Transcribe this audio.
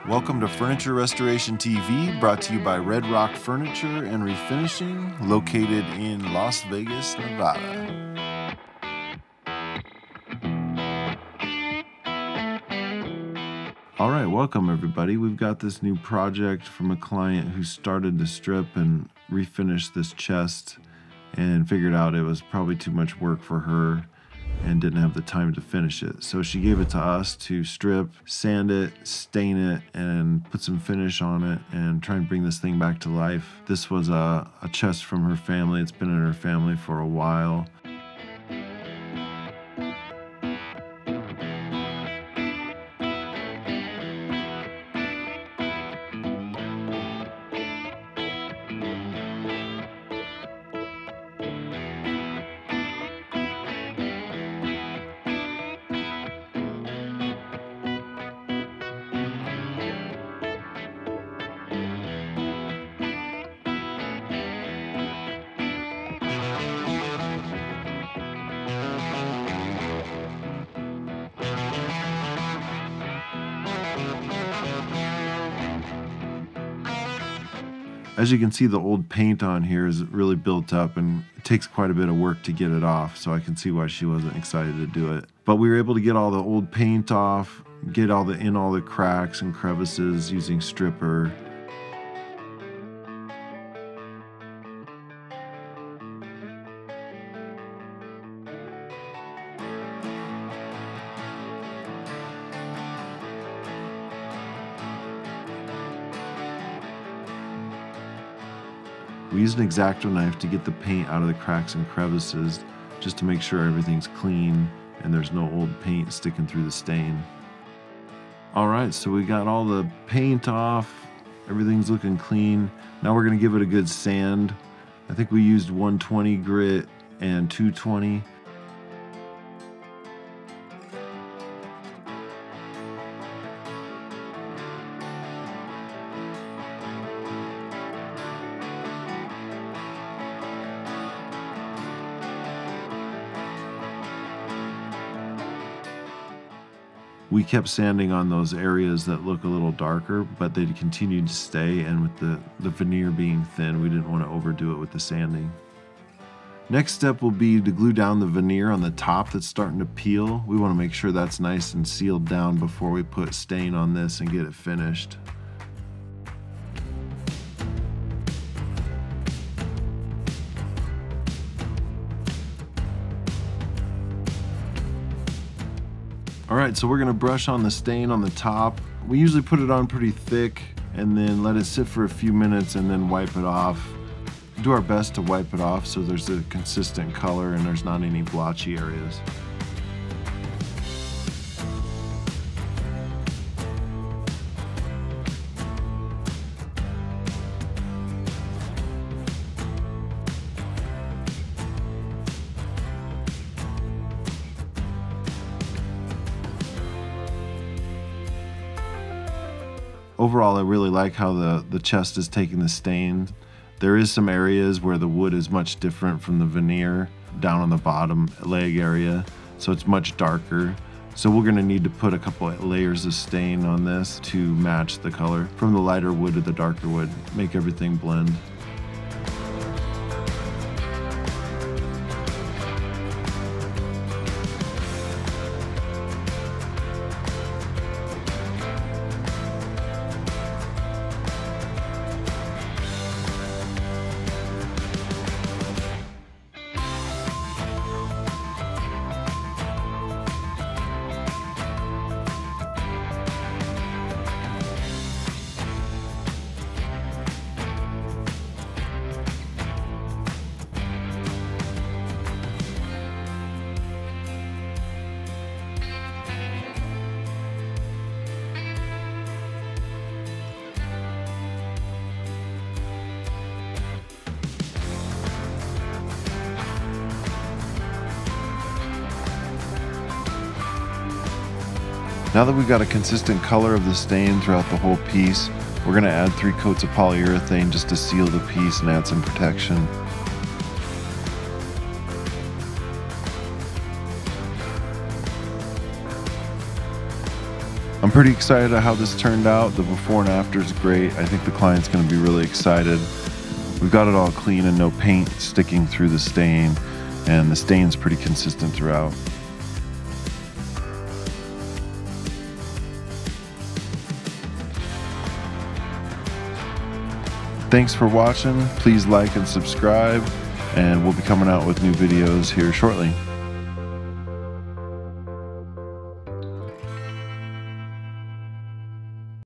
Welcome to Furniture Restoration TV, brought to you by Red Rock Furniture and Refinishing, located in Las Vegas, Nevada. All right, welcome everybody. We've got this new project from a client who started to strip and refinish this chest and figured out it was probably too much work for her and didn't have the time to finish it. So she gave it to us to strip, sand it, stain it, and put some finish on it and try and bring this thing back to life. This was a chest from her family. It's been in her family for a while. As you can see, the old paint on here is really built up and it takes quite a bit of work to get it off, so I can see why she wasn't excited to do it. But we were able to get all the old paint off, get all the cracks and crevices using stripper. We used an X-Acto knife to get the paint out of the cracks and crevices, just to make sure everything's clean and there's no old paint sticking through the stain. Alright, so we got all the paint off, everything's looking clean. Now we're going to give it a good sand. I think we used 120 grit and 220. We kept sanding on those areas that look a little darker, but they continued to stay, and with the veneer being thin, we didn't want to overdo it with the sanding. Next step will be to glue down the veneer on the top that's starting to peel. We want to make sure that's nice and sealed down before we put stain on this and get it finished. Alright, so we're going to brush on the stain on the top. We usually put it on pretty thick and then let it sit for a few minutes and then wipe it off. Do our best to wipe it off so there's a consistent color and there's not any blotchy areas. Overall, I really like how the chest is taking the stain. There is some areas where the wood is much different from the veneer down on the bottom leg area, so it's much darker. So we're going to need to put a couple of layers of stain on this to match the color from the lighter wood to the darker wood, make everything blend. Now that we've got a consistent color of the stain throughout the whole piece, we're going to add 3 coats of polyurethane just to seal the piece and add some protection. I'm pretty excited at how this turned out. The before and after is great. I think the client's going to be really excited. We've got it all clean and no paint sticking through the stain, and the stain's pretty consistent throughout. Thanks for watching. Please like and subscribe, and we'll be coming out with new videos here shortly.